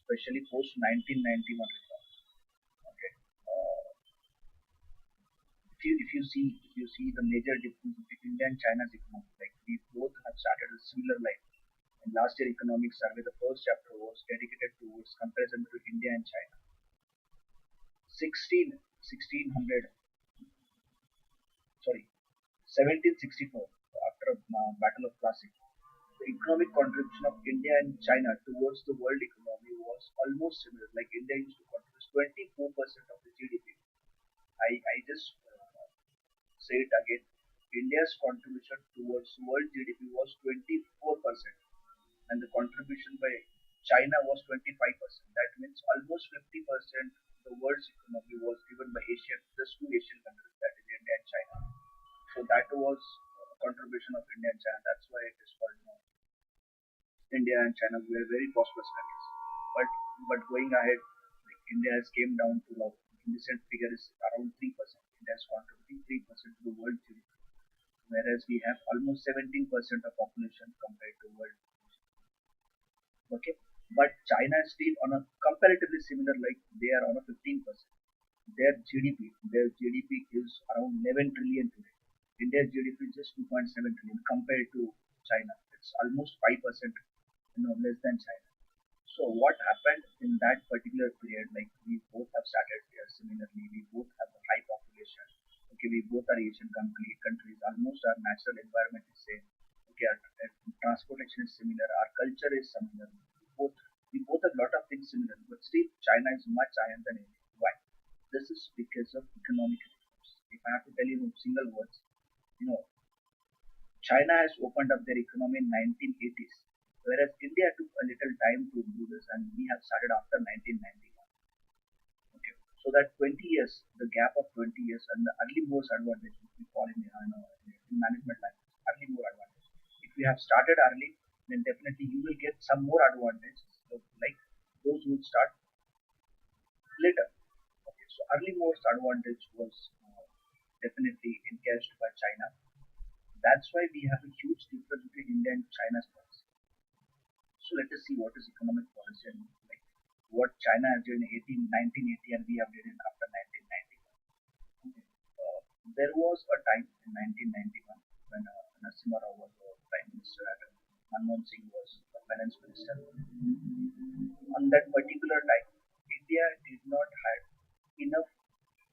especially post 1991 reforms. Okay. If you see the major difference between India and China's economy, like we both have started a similar life. In last year economic survey, the first chapter was dedicated towards comparison between India and China. 1600, sorry, 1764, after Battle of Plassey, the economic contribution of India and China towards the world economy was almost similar. Like India used to contribute 24% of the GDP. I just say it again. India's contribution towards world GDP was 24%, and the contribution by China was 25%. That means almost 50% the world's economy was given by just two Asian countries, that is India and China. So that was contribution of India and China. That's why it is called, India and China were very prosperous countries. But going ahead, like India has came down to now recent figure is around 3%. India is contributing 3% to the world GDP, whereas we have almost 17% of population compared to world. Okay, but China is still on a comparatively similar, like they are on a 15%. Their GDP is around 11 trillion today. India's GDP is just 2.7 trillion compared to China. It's almost 5%, less than China. So what happened in that particular period? Like we both have started here similarly. We both have a high population. Okay, we both are Asian countries. Almost our natural environment is same. Okay, our transportation is similar. Our culture is similar. Both we both have a lot of things similar, but still China is much higher than India. Why? This is because of economic reforms. If I have to tell you in single words, you know, China has opened up their economy in 1980s, whereas India took a little time to do this, and we have started after 1991. Okay, so that 20 years, the gap of 20 years, and the early moves advantage, which we call in management language, early move advantage. If you have started early, then definitely you will get some more advantage. So, like those who start later. Okay, so early moves advantage was definitely encashed by China. That's why we have a huge difference between India and China's policy. So let us see what is economic policy and like what China has done in 1980 and we have done it after 1991. Okay. There was a time in 1991 when Narasimha Rao was the Prime Minister and Manmohan Singh was the Finance Minister. On that particular time, India did not have enough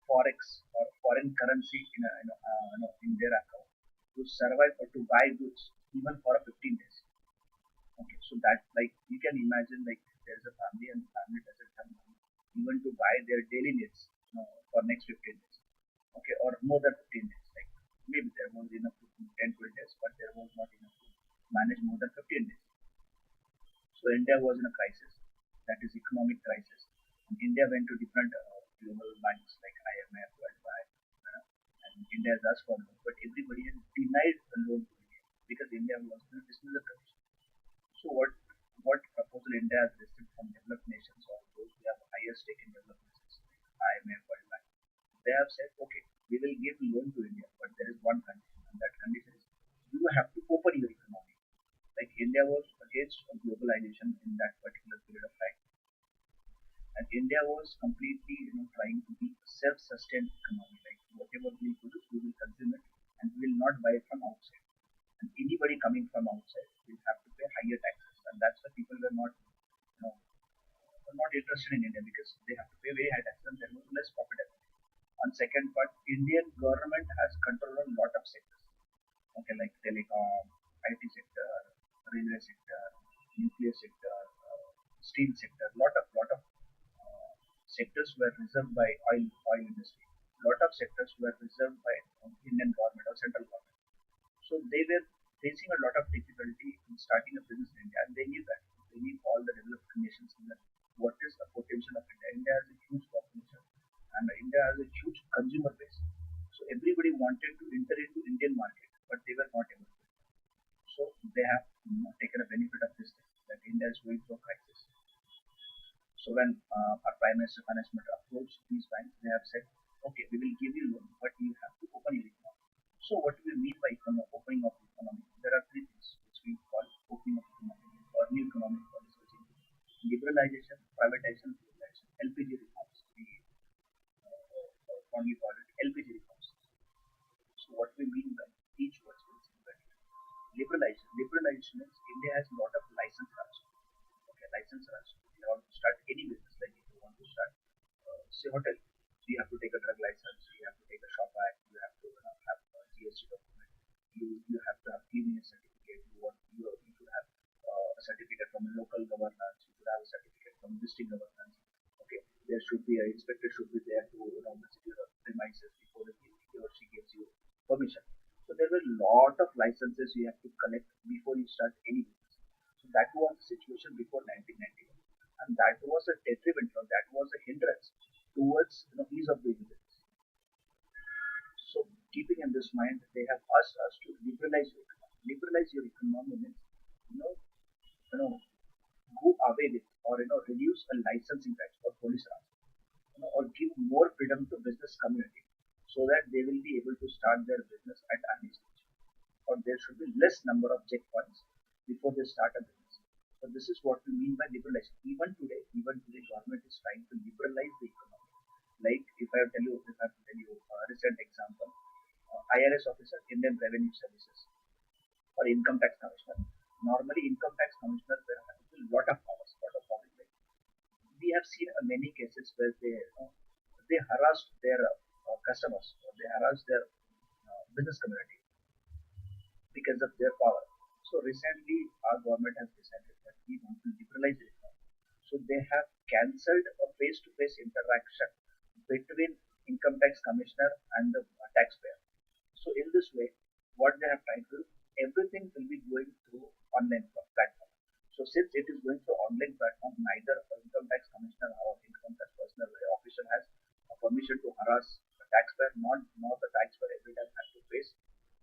forex or foreign currency in their account to survive or to buy goods even for 15 days. Okay, so that like you can imagine like there's a family and the family doesn't have money even to buy their daily needs, for next 15 days. Okay, or more than 15 days. Like maybe there was enough to 10, 12 days, but there was not enough to manage more than 15 days. So India was in a crisis, that is economic crisis. And India went to different global banks like IMF, World Bank, and India has asked for loan, but everybody has denied a loan to India because India was in a dismal condition. So what proposal India has received from developed nations or those who have higher stake in developed nations like IMF, World Bank, they have said, okay, we will give loan to India, but there is one condition, and that condition is you have to open your economy. Like India was against globalization in that particular period of time, and India was completely, trying to be a self-sustained economy. Like whatever we produce, we will consume it, and we will not buy it from outside. And anybody coming from outside will have to pay higher taxes, and that's why people were not interested in India because they have to pay very high taxes and there was less profitability. On second part, Indian government has control on a lot of sectors. Okay, like telecom, IT sector, railway sector, nuclear sector, steel sector. Lot of sectors were reserved by oil industry. Lot of sectors were reserved by Indian government or central government. So they were facing a lot of difficulty in starting a business in India, and they knew that. They knew all the developed nations in that. What is the potential of India? India has a huge population, and India has a huge consumer base. So everybody wanted to enter into Indian market, but they were not able to. So they have taken a benefit of this thing, that India is going through a crisis. So when our Prime Minister Finance Minister approached these banks, they have said, okay, we will give you loan, but you have to open your economy. So what do we mean by opening of the economy? There are three things which we call opening of the economy or new economic policy. liberalization, privatization, liberalization, LPG reforms. We fondly call it LPG reforms. So what we mean by each word is very liberalization. Liberalization is India has a lot of license rights. Okay, license rights. If you want to start any business, like if you want to start, say hotel, so you have to take a drug license, you have to take a shop act, you have to have a GST document, you have to have cleanliness certificate. You should have a certificate from a local governance. You should have a certificate from district governance. Okay, there should be an inspector should be there to visit your premises before he or she gives you permission. So there were a lot of licenses you have to collect before you start any business. So that was the situation before 1991, and that was a detrimental, that was a hindrance towards ease of doing business. So keeping in this mind, they have asked us to liberalize your economy. Liberalize your economy means you know you know go away with or reduce a licensing tax or police tax, or give more freedom to business community so that they will be able to start their business at early stage, or there should be less number of checkpoints before they start a business. So this is what we mean by liberalization. Even today, government is trying to liberalize the economy. Like if I tell you a recent example, IRS officer, Indian Revenue Services, or income tax commissioner. Normally, income tax commissioners were having a lot of powers, lot of power. Like we have seen many cases where they harassed their customers, or they harassed their business community because of their power. So recently, our government has decided that we want to liberalize it now. So they have cancelled a face-to-face interaction between income tax commissioner and the taxpayer. So in this way, what they have tried to do, everything will be going through online platform. So since it is going through online platform, neither income tax commissioner or income tax personal official has a permission to harass the taxpayer, not the taxpayer every time has to face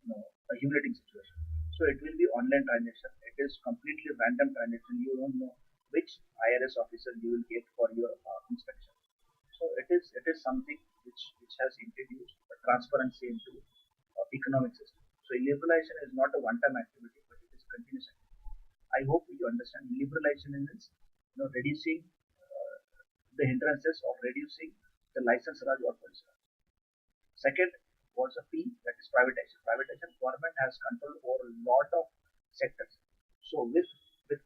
a humiliating situation. So it will be online transaction. It is completely random transaction. You don't know which IRS officer you will get for your inspection. So it is something which has introduced a transparency into economic system. So liberalization is not a one-time activity, but it is continuous. I hope you understand. Liberalization means reducing the hindrances of reducing the license raj or policy raj. Second was a P, that is privatization. Privatization, government has control over a lot of sectors. So with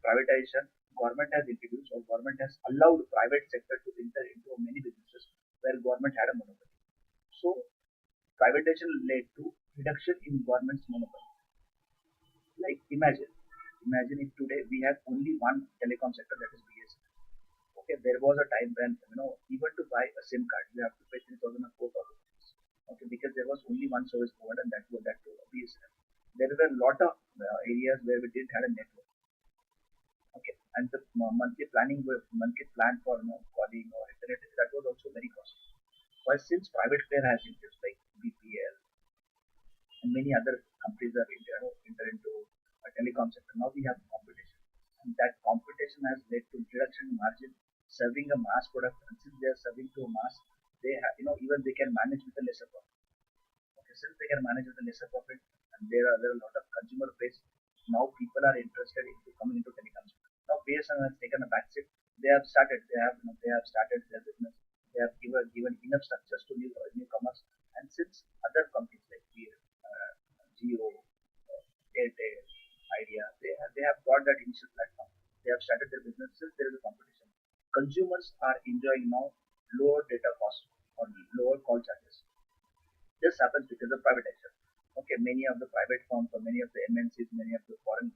privatization, government has introduced or government has allowed private sector to enter into many businesses where government had a monopoly. So privatization led to reduction in government's monopoly. Like imagine if today we have only one telecom sector, that is BSNL. Okay, there was a time when even to buy a SIM card you have to pay 3,000 or 4,000. Okay, because there was only one service provider, and that to BSNL. There were a lot of areas where we didn't have a network. Okay, and the monthly plan for calling or internet, that was also very costly. But since private player has interest like BPL and many other companies are enter into a telecom sector, now we have competition, and that competition has led to reduction in margin, serving a mass product, and since they are serving to a mass, they have even they can manage with a lesser profit. Okay, since they can manage with a lesser profit, and there are a lot of consumer base, now people are interested in coming into telecoms. Now BSNL has taken a backseat. They have started their business. They have given enough structures to newcomers, and since other companies like Geo, Airtel, Idea, they have got that initial platform. They have started their businesses. There is a competition. Consumers are enjoying now lower data cost or lower call charges. This happens because of privatization. Okay, many of the private firms or many of the MNCs, many of the foreign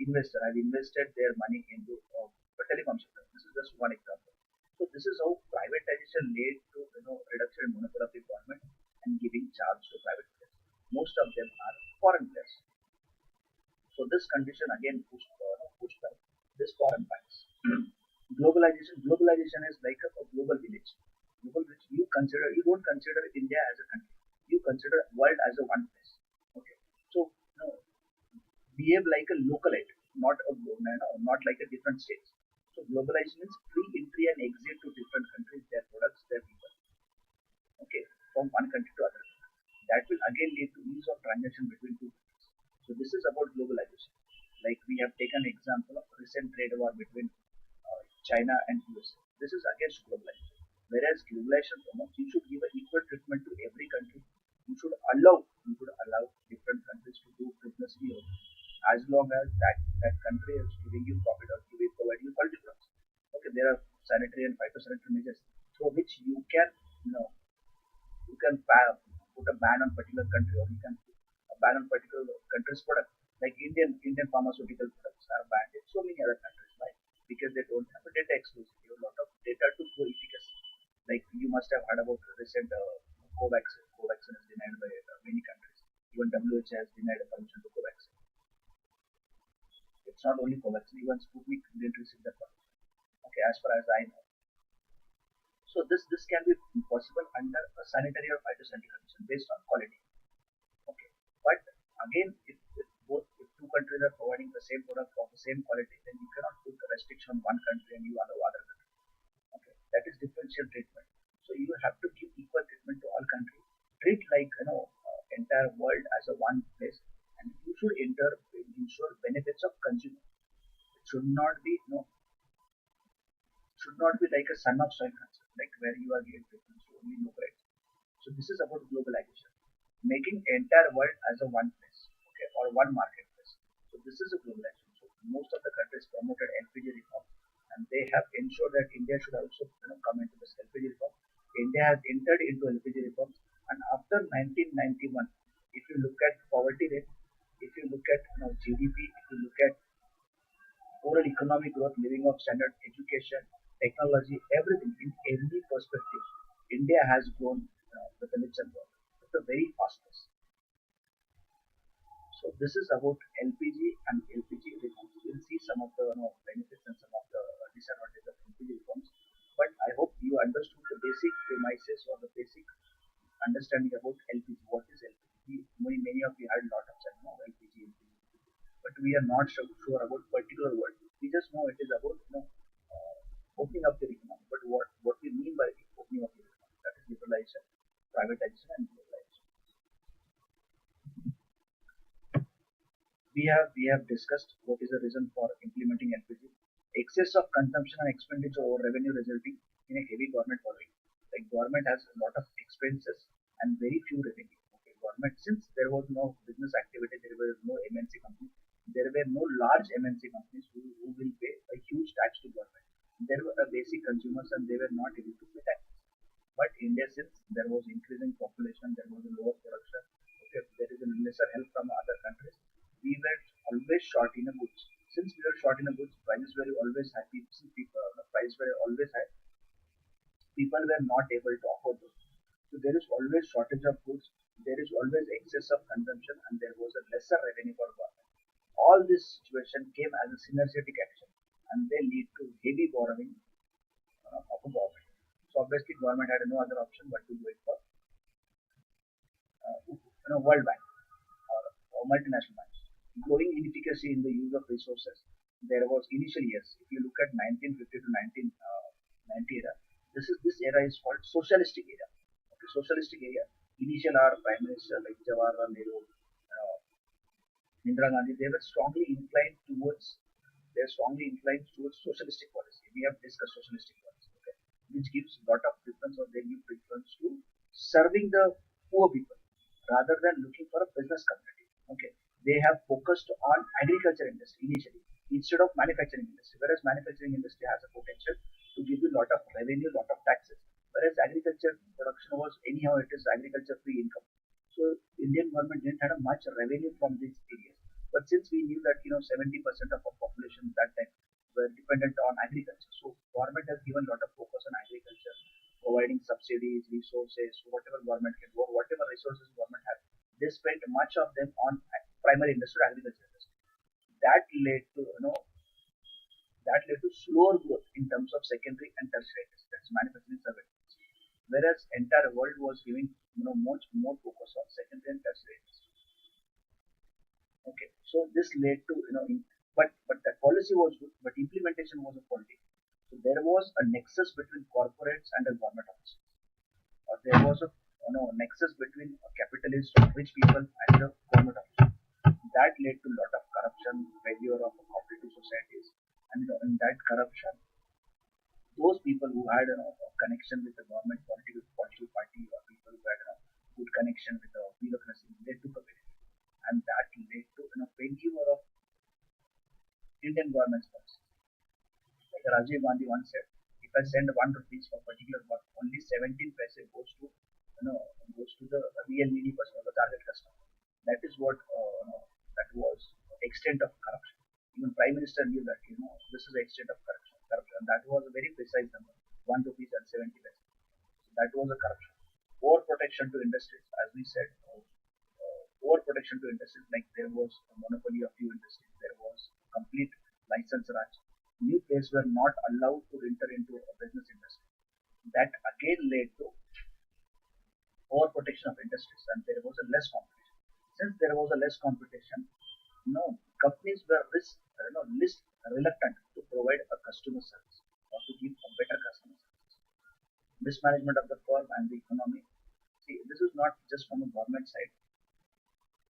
investors have invested their money into the telecom sector. This is just one example. So this is how privatization led to reduction in monopoly of the government and giving charge to private players. Most of them are foreign players. So this condition again pushed by this foreign banks. Globalization is like a global village. Global village. You don't consider India as a country. You consider world as a one place. Okay. So behave like a localite, not like a different states. So globalization is free entry and exit to different countries, their products, their people. Okay, from one country to other. That will again lead to ease of transaction between two countries. So this is about globalization. Like we have taken example of recent trade war between China and USA. This is against globalization. Whereas globalization promotes you should give an equal treatment to every country. You should allow different countries to do business deals as long as that country is giving you profit or giving provide you quality products. Okay, there are sanitary and phytosanitary measures through which you can put a ban on particular country, or you can put a ban on particular country's product. Like Indian pharmaceutical products are banned in so many other countries. Why? Because they don't have a data exclusivity, a lot of data to show efficacy. Like you must have heard about the recent Covaxin. Covaxin is denied by many countries. Even WHO has denied a permission to Covaxin. It's not only Covaxin, even Sputnik didn't receive that permission. Okay, as far as I know. So this can be possible under a sanitary or phytosanitary condition based on quality. Okay, but again, if two countries are providing the same product of the same quality, then you cannot put a restriction on one country and you allow other country. Okay, that is differential treatment. So you have to give equal treatment to all countries. Treat like entire world as a one place, and you should ensure benefits of consumer. It should not be like a son of soil concept, like where you are giving preference to only local rights. So this is about globalization, making entire world as a one place, okay, or one marketplace. So this is a globalization. So most of the countries promoted LPG reform, and they have ensured that India should also come into this LPG reform. India has entered into LPG reform, and after 1991, if you look at poverty rate, if you look at GDP, if you look at overall economic growth, living of standard, education, technology, everything in every perspective, India has grown with a richer growth at a very fast pace. So this is about LPG and LPG reforms. We'll see some of the benefits and some of the disadvantages of LPG reforms. But I hope you understood the basic premises or the basic understanding about LPG. What is LPG? Many of you had a lot of chat, LPG, but we are not sure about particular word. We just know it is about opening up the economy. But what we mean by opening up the economy, that is liberalization, privatization, and globalization. We have discussed what is the reason for implementing LPG. Excess of consumption and expenditure over revenue resulting in a heavy government borrowing. Like government has a lot of expenses and very few revenue. Okay, government, since there was no business activity, there were no MNC companies, there were no large MNC companies who will pay a huge tax to government. There were basic consumers and they were not able to pay tax. But India, since there was increasing population, there was a lower production, okay, there is a lesser help from other countries, we were always short in the goods. Since we were short in the goods, prices were always high. Prices were always high. People were not able to afford those. So there is always shortage of goods. There is always excess of consumption, and there was a lesser revenue for government. All this situation came as a synergetic action, and they lead to heavy borrowing of a government. So obviously, government had no other option but to wait for World Bank or multinational banks. Growing inefficacy in the use of resources. There was initial years. If you look at 1950 to 1990 era, this era is called socialistic era. Okay, socialistic era. Initial our prime minister like Jawaharlal Nehru, Indira Gandhi, they were strongly inclined towards socialistic policy. We have discussed socialistic policy, okay, which gives a lot of preference, or they give preference to serving the poor people rather than looking for a business community. Okay, they have focused on agriculture industry initially instead of manufacturing industry, whereas manufacturing industry has a potential to give you a lot of revenue, lot of taxes. Whereas agriculture production was anyhow it is agriculture free income. So Indian government didn't have much revenue from these areas. But since we knew that 70% of our population that time were dependent on agriculture, so government has given a lot of focus on agriculture, providing subsidies, resources, whatever government can go, whatever resources government has, they spent much of them on primary industry, agriculture industry. That led to slower growth in terms of secondary and tertiary industry, that's manufacturing services. Whereas entire world was giving much more focus on secondary and tertiary industry. Okay, so this led to but the policy was good, but implementation was a faulty. So there was a nexus between corporates and the government office, or there was a nexus between a capitalist, rich people, and the government office. That led to a lot of corruption, failure of cooperative societies, and in that corruption, those people who had a connection with the government political party, or people who had a good connection with the bureaucracy, they took a benefit, and that led to failure of Indian government's policy. Like Rajiv Gandhi once said, if I send 1 rupees for particular work, only 17 paise goes to the real needy person or the target customer. That is what that was the extent of corruption. Even Prime Minister knew that this is the extent of corruption. Corruption. And that was a very precise number, 1 rupees and 70 paise. So that was a corruption. Overprotection to industries, as we said, overprotection to industries, like there was a monopoly of few industries, there was complete license raj. New players were not allowed to enter into a business industry. That again led to overprotection of industries, and there was a less competition. Since there was a less competition, companies were least reluctant to provide a customer service or to give a better customer service. Mismanagement of the firm and the economy. See, this is not just from the government side,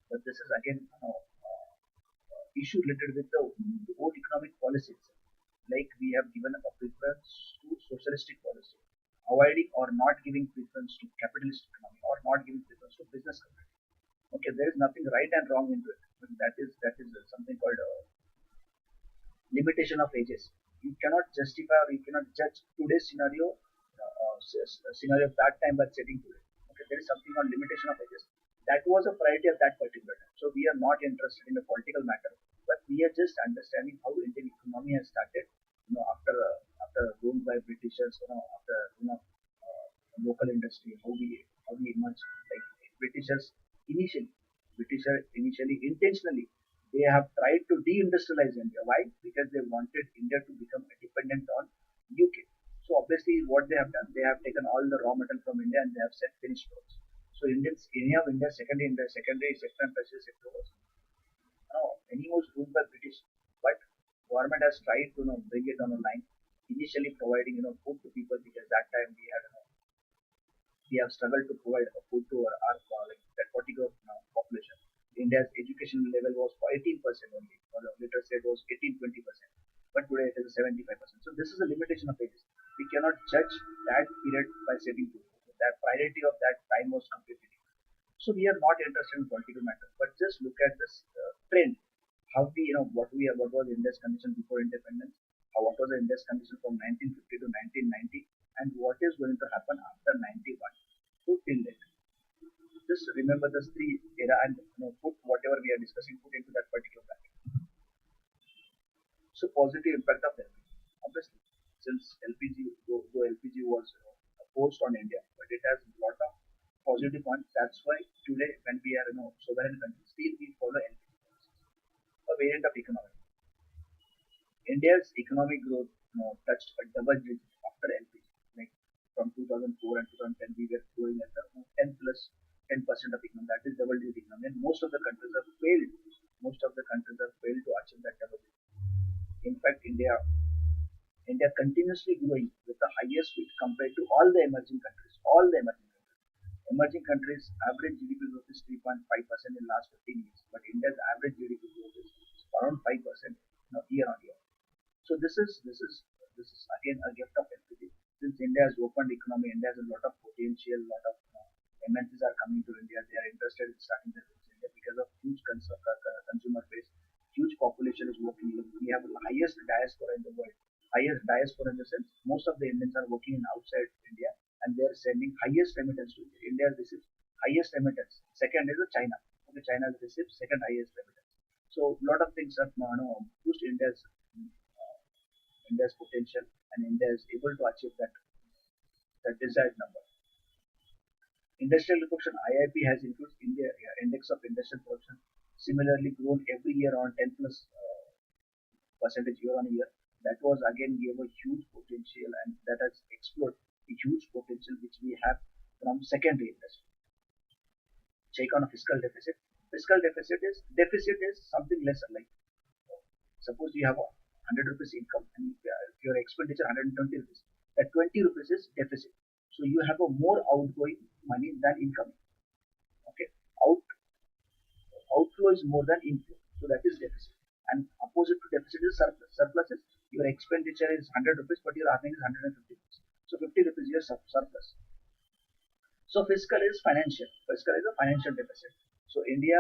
but this is again issue related with the old economic policy itself. Like we have given a preference to socialistic policy, avoiding or not giving preference to capitalist economy, or not giving preference to business community. Okay, there is nothing right and wrong into it, but that is something called limitation of ages. You cannot justify or you cannot judge today's scenario of that time by setting today. Okay, there is something on limitation of ages. That was a priority of that particular time. So we are not interested in the political matter, but we are just understanding how Indian economy has started. After ruled by Britishers, after local industry, how we emerged. Like Britishers initially, Britishers initially intentionally they have tried to deindustrialize India. Why? Because they wanted India to become dependent on UK. So obviously, what they have done, they have taken all the raw material from India and they have set finished products. So any of India's secondary sector and tertiary sector was any was ruled by British, but government has tried to bring it on a line. Initially providing food to people, because that time we have struggled to provide food to our like that particular population. India's education level was 18% only, or the literacy rate was 18-20%, but today it is 75%. So this is a limitation of ages. We cannot judge that period by setting food. That priority of that time was completely different. So we are not interested in political matters, but just look at this trend. How what was India's condition before independence? What was the India's condition from 1950 to 1990, and what is going to happen after 91 to till date? Just remember this three era and put whatever we are discussing put into that particular bracket. So positive impact of LPG. Obviously, since though LPG was forced on India, but it has a lot of positive points. That's why today, when we are sovereign country, still we follow LPG policies. A variant of economic. India's economic growth touched a double digit after LPG. Like from 2004 and 2010, we were growing at 10% of economy. That is double digit economy. And most of the countries have failed. Most of the countries have failed to achieve that double digit. In fact, India continuously growing with the highest rate compared to all the emerging countries. All the emerging countries. Emerging countries' average GDP growth is 3.5% in the last 15 years, but India's average GDP growth is around 5% year on year. So this is again a gift of LPG. Since India has opened economy, India has a lot of potential, lot of MNCs are coming to India. They are interested in starting their business in India because of huge consumer base, huge population is working. We have the highest diaspora in the world. Highest diaspora in the sense most of the Indians are working in outside India, and they are sending highest remittance to India. India receives highest remittance. Second is China. Okay, China receives second highest remittance. So a lot of things have pushed India's potential, and India is able to achieve that desired number. Industrial production IIP has increased index of industrial production similarly grown every year on 10 plus percentage year on year. That was again gave a huge potential, and that has explored a huge potential which we have from secondary industry. Check on a fiscal deficit. Fiscal deficit is something less like suppose you have a 100 rupees income and your expenditure 120 rupees. That 20 rupees is deficit. So you have a more outgoing money than incoming. Okay, outflow is more than inflow. So that is deficit. And opposite to deficit is surplus. Surplus is Your expenditure is 100 rupees, but your earning is 150 rupees. So 50 rupees your surplus. So fiscal is financial. Fiscal is a financial deficit. So India,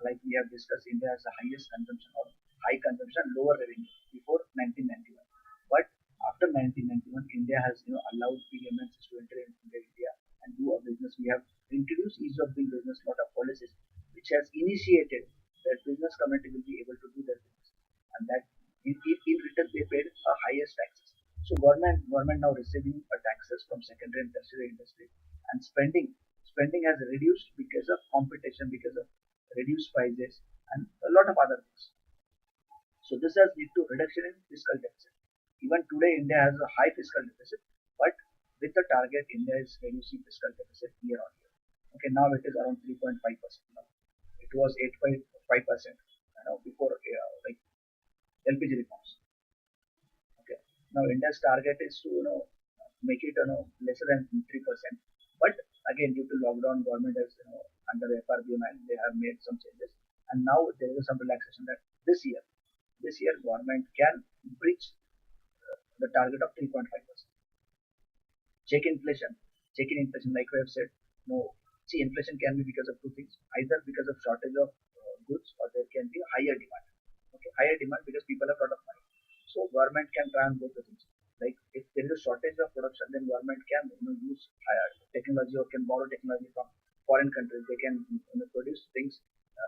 like we have discussed, India has the highest consumption or high consumption, lower revenue before 1991. But after 1991, India has allowed big MNCs to enter into India and do a business. We have introduced ease of doing business, lot of policies which has initiated that business community will be able to do their business, and that in return they paid a highest taxes. So government now receiving taxes from secondary and tertiary industry, and spending has reduced because of competition, because of reduced prices, and a lot of other things. So this has led to reduction in fiscal deficit. Even today, India has a high fiscal deficit, but with the target, India is reducing fiscal deficit year on year. Okay, now it is around 3.5% now. It was 8.5%, before like LPG reforms. Okay, now India's target is to make it lesser than 3%. But again, due to lockdown, government has under the FRBM and they have made some changes, and now there is some relaxation that this year government can reach the target of 3.5%. Check inflation. Check in inflation, like we have said, no. See, inflation can be because of two things: either because of shortage of goods, or there can be higher demand. Okay, higher demand because people have a lot of money. So government can try on both the things. Like if there is a shortage of production, then government can use higher technology or can borrow technology from foreign countries. They can produce things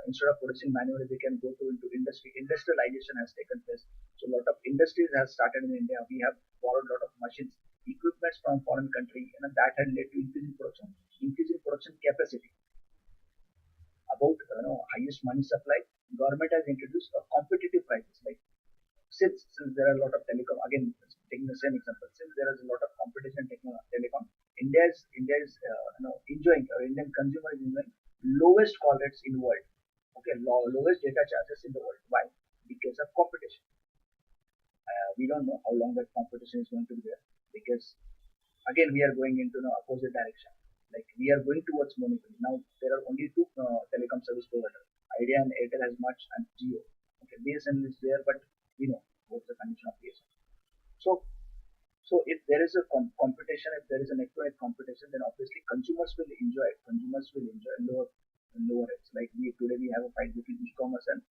instead of producing manually. They can go to into industry. Industrialization has taken place. So a lot of industries have started in India. We have borrowed a lot of machines, equipments from foreign country, and that had led to increase in production capacity. About highest money supply, government has introduced a competitive prices. Like since there are a lot of telecom, again taking the same example, since there is a lot of competition in telecom, India is enjoying, or Indian consumer is enjoying lowest call rates in the world. Okay, lowest data charges in the world. Why? Because of competition. We don't know how long that competition is going to be there, because again we are going into the opposite direction. Like we are going towards monopoly. Now there are only two telecom service providers. Idea and Airtel has much, and Jio. Okay, BSNL is there, but we know what's the condition of BSNL. So so if there is a competition, if there is an economic competition, then obviously consumers will enjoy it. Consumers will enjoy lower rates. Like today we have a fight between e-commerce and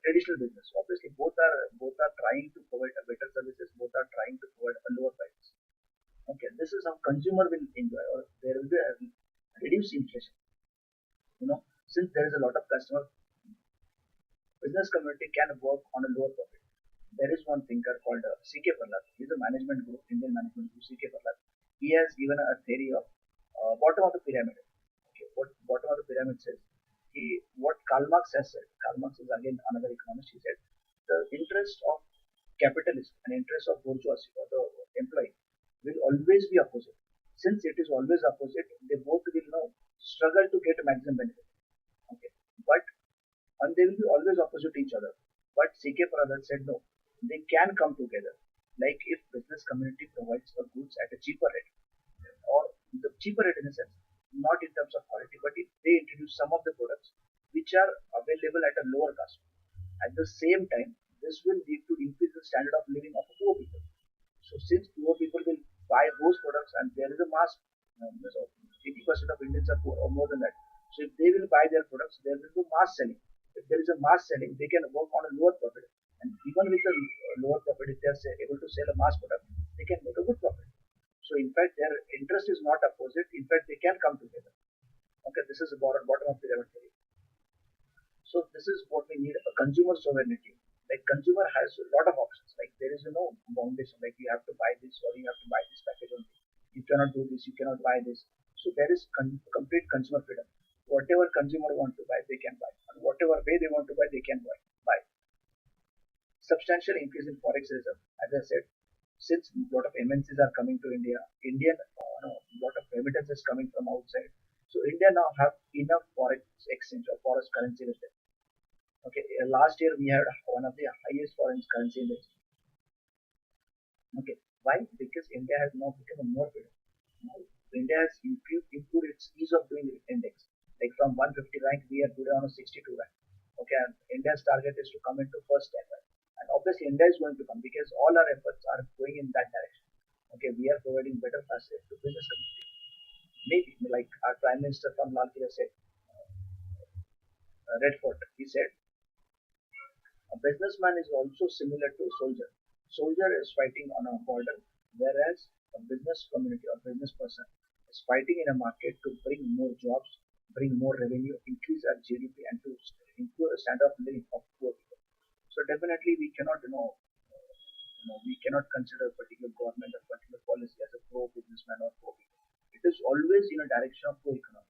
traditional business. Obviously both are trying to provide a better services. Both are trying to provide a lower price. Okay, this is how consumer will enjoy, or there will be a reduced inflation. Since there is a lot of customer, business community can work on a lower profit. There is one thinker called C.K. Prahlad. He is a management group, Indian management group, C.K. Prahlad. He has given a theory of bottom of the pyramid. Okay, what bottom of the pyramid says? What Karl Marx has said. Karl Marx is again another economist. He said the interest of capitalist and interest of bourgeoisie or the employee will always be opposite. Since it is always opposite, they both will struggle to get maximum benefit. Okay, but and they will be always opposite each other. But C.K. Prahlad said no, they can come together. Like if business community provides the goods at a cheaper rate, or the cheaper rate in a sense, not in terms of quality, but if they introduce some of the products which are available at a lower cost, at the same time, this will lead to increase the standard of living of poor people. So since poor people will buy those products, and there is a mass, 80% of Indians are poor or more than that. So if they will buy their products, there will be mass selling. If there is a mass selling, they can work on a lower profit. And even with a lower profit, if they are able to sell a mass product, they can make a good profit. So in fact, their interest is not opposite. In fact, they can come together. Okay, this is the bottom of the pyramid theory. So this is what we need: a consumer sovereignty. Like consumer has a lot of options. Like there is no foundation. Like you have to buy this or you have to buy this package only. You cannot do this. You cannot buy this. So there is complete consumer freedom. Whatever consumer want to buy, they can buy. And whatever way they want to buy, they can buy. Substantial increase in forex reserve. As I said, since a lot of MNCs are coming to India, lot of remittances coming from outside. So India now have enough forex exchange or forex currency with them. Okay, last year we had one of the highest foreign currency index. Okay, why? Because India has now become a more freedom. Now, India has improved its ease of doing index. Like from 150 rank, we are today on a 62 rank. Okay, and India's target is to come into first 10 rank. And obviously, India is going to come because all our efforts are going in that direction. Okay, we are providing better facilities to business community. Maybe like our Prime Minister from Lal Killa said, Red Fort, he said, a businessman is also similar to a soldier. Soldier is fighting on a border, whereas a business community or business person is fighting in a market to bring more jobs, bring more revenue, increase our GDP, and to improve the standard of living of poor people. So definitely we cannot, we cannot consider a particular government or particular policy as a pro businessman or pro people. It is always in a direction of pro economy.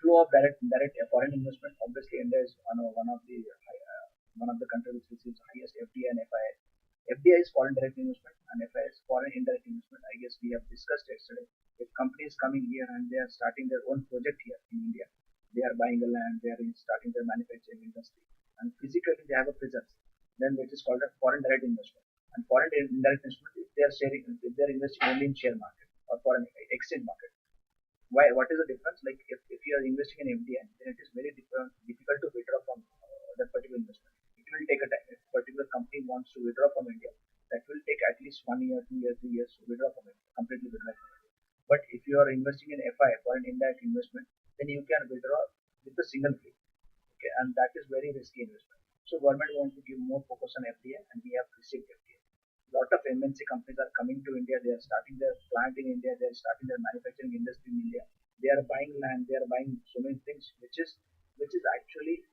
Flow of direct foreign investment. Obviously, India is one of the countries which receives highest FDI and FII. FDI is foreign direct investment and FII is foreign indirect investment. I guess we have discussed yesterday. If companies coming here and they are starting their own project here in India, they are buying the land, they are starting their manufacturing industry, and physically they have a presence, then it is called a foreign direct investment. And foreign indirect investment, if they are sharing, if they are investing only in share market or foreign exchange market. Why? What is the difference? Like if you are investing in MDI, then it is very difficult to withdraw from that particular investment. It will take a time. If a particular company wants to withdraw from India, that will take at least 1 year, 2 years, 3 years to withdraw from it, completely withdraw from India. But if you are investing in FI, foreign indirect investment, then you can withdraw with a single click. Okay, and that is very risky investment. So government wants to give more focus on FDI, and we have received FDI. Lot of MNC companies are coming to India. They are starting their plant in India. They are starting their manufacturing industry in India. They are buying land. They are buying so many things, which is actually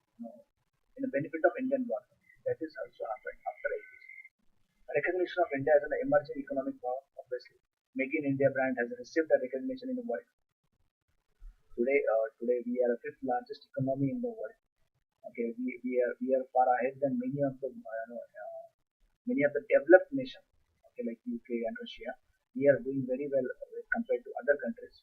in the benefit of Indian government. That is also happened after LPG. Recognition of India as an emerging economic power, obviously. Make in India brand has received the recognition in the world. Today we are the fifth largest economy in the world. Okay, we are far ahead than many of the developed nations, okay, like UK and Russia. We are doing very well compared to other countries.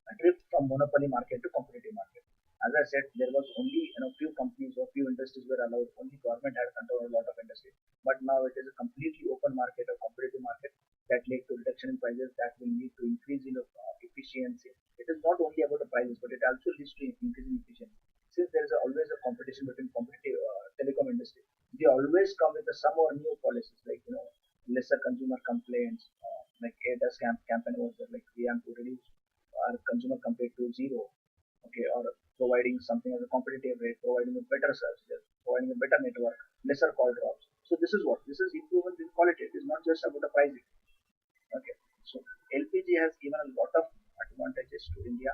A drift from monopoly market to competitive market. As I said, there was only few companies or few industries were allowed. Only government had control of a lot of industries. But now it is a completely open market or competitive market that led to reduction in prices that will lead to increase in efficiency. It is not only about the prices, but it also leads to increase in efficiency. Since there is always a competition between competitive telecom industry, they always come with some or new policies like lesser consumer complaints, like ADAS campaign was there, like we want to reduce our consumer compared to zero, okay, or providing something as a competitive rate, providing a better services, providing a better network, lesser call drops. So this is what this is improvement in quality. It is not just about the pricing. Okay, so LPG has given a lot of advantages to India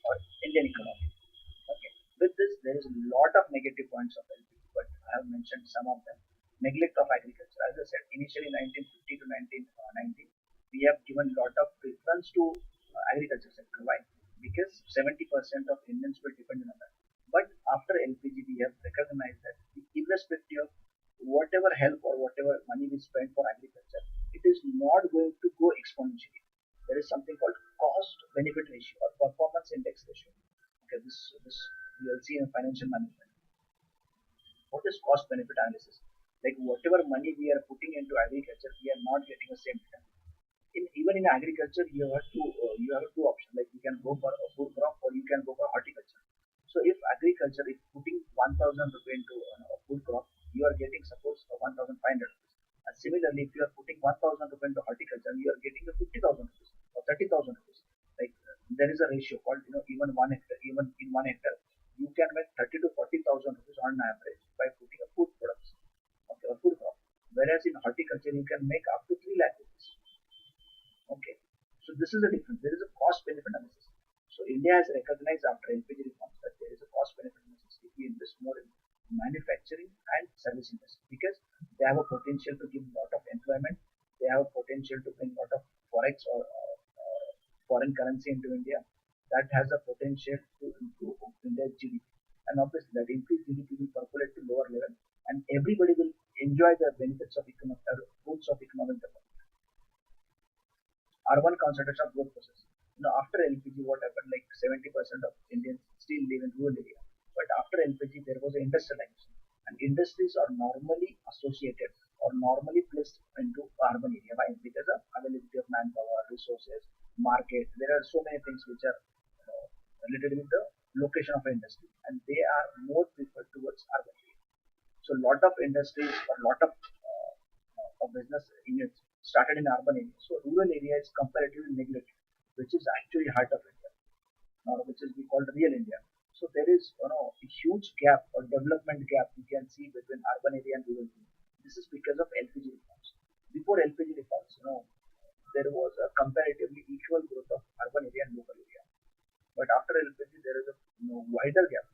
or Indian economy. Okay, with this there is a lot of negative points of LPG, but I have mentioned some of them. Neglect of agriculture. As I said, initially 1950 to 1990, we have given a lot of preference to agriculture sector. Why? Because 70% of Indians were dependent on that. But after LPG, we have recognized that irrespective of whatever help or whatever money we spend for agriculture, it is not going to go exponentially. There is something called cost benefit ratio or performance index ratio. Okay, this we will see in financial management. What is cost benefit analysis? Like whatever money we are putting into agriculture, we are not getting the same return. Even in agriculture, you have two options. Like you can go for a food crop or you can go for horticulture. So if agriculture is putting 1,000 rupees into a food crop, you are getting suppose 1,500 rupees. And similarly, if you are putting 1,000 rupees into horticulture, you are getting a 50,000 rupees or 30,000 rupees. Like there is a ratio called even 1 hectare, even in 1 hectare, you can make 30 to 40,000 rupees on average by putting a food products, okay, a food crop. Whereas in horticulture, you can make up to 3 lakh rupees. Okay, so this is the difference. There is a cost benefit analysis. So India has recognized after LPG reforms that there is a cost benefit analysis if we invest more in manufacturing and service industry because they have a potential to give a lot of employment. They have a potential to bring a lot of forex or foreign currency into India. That has a potential to improve India's GDP. And obviously that increased GDP will percolate to lower level and everybody will enjoy the benefits of economic fruits of economic development. Urban concentration of growth process. After LPG, what happened? Like 70% of Indians still live in rural area. But after LPG, there was an industrialization, and industries are normally associated or normally placed into urban area. Why? Because of availability of manpower, resources, market. There are so many things which are related with the location of industry, and they are more preferred towards urban area. So a lot of industries or lot of business units started in urban areas. So rural area is comparatively neglected, which is actually heart of India, or which is we call real India. So there is a huge gap or development gap you can see between urban area and rural area. This is because of LPG reforms. Before LPG reforms, there was a comparatively equal growth of urban area and local area. But after LPG, there is a wider gap.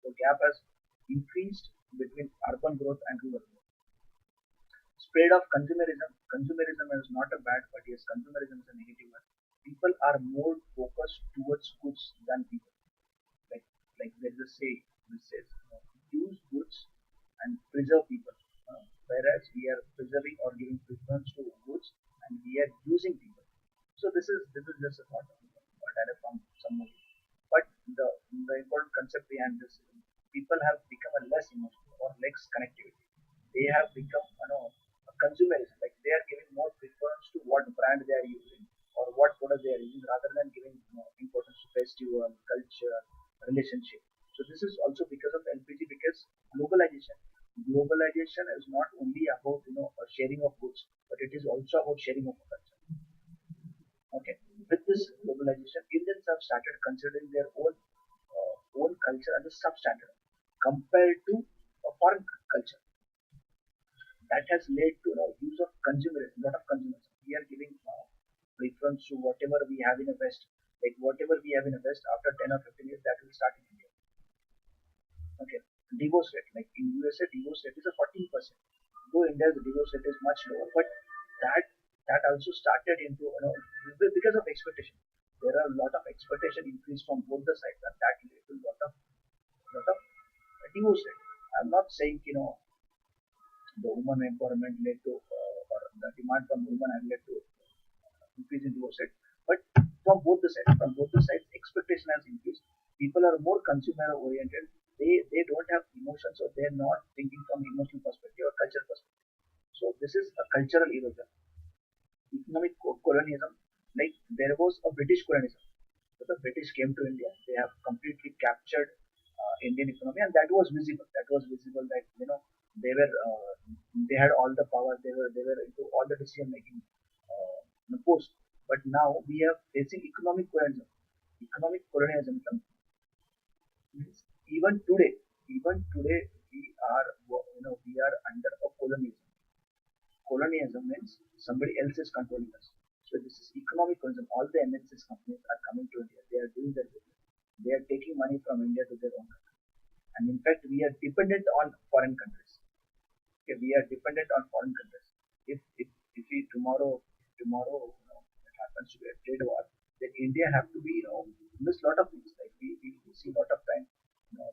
The gap has increased between urban growth and rural growth. Spread of consumerism. Consumerism is not a bad, but yes, consumerism is a negative one. People are more focused towards goods than people. Like there is a say which says, use goods and preserve people. Whereas we are preserving or giving preference to goods and we are using people. So this is just a thought what I have from some movie. But the important concept behind this is people have become a less emotional or less connectivity. They have become a consumerism. Like they are giving more preference to what brand they are using or what product they are using rather than giving importance to festival, culture, relationship. So this is also because of LPG because globalization. Globalization is not only about a sharing of goods, but it is also about sharing of culture. Okay, with this globalization, Indians have started considering their own culture as a substandard compared to a foreign culture. That has led to use of consumerism, lot of consumerism. We are giving preference to whatever we have in the West. Like whatever we have in the West, after 10 or 15 years, that will start in India. Okay, divorce rate. Like in USA, divorce rate is a 14%. Though India's divorce rate is much lower, but that that also started into because of expectation. There are a lot of expectation increase from both the sides, and that led to lot of divorce rate. I'm not saying the woman empowerment led to or the demand from women have led to increase in divorce rate, but from both the sides, expectation has increased. People are more consumer oriented. They don't have emotions, or they're not thinking from emotional perspective or cultural perspective. So this is a cultural erosion. Economic colonialism, like there was a British colonialism. So the British came to India, they have completely captured Indian economy, and that was visible. That was visible that they were they had all the power. They were into all the decision making post. But now we are facing economic colonialism. Economic colonialism means even today we are we are under a colonialism. Colonialism means somebody else is controlling us. So this is economic colonialism. All the MNCs companies are coming to India. They are doing their business. They are taking money from India to their own country. And in fact, we are dependent on foreign countries. Okay, we are dependent on foreign countries. If we tomorrow it happens to be a trade war, then India have to be miss lot of things. Like we see a lot of time you know,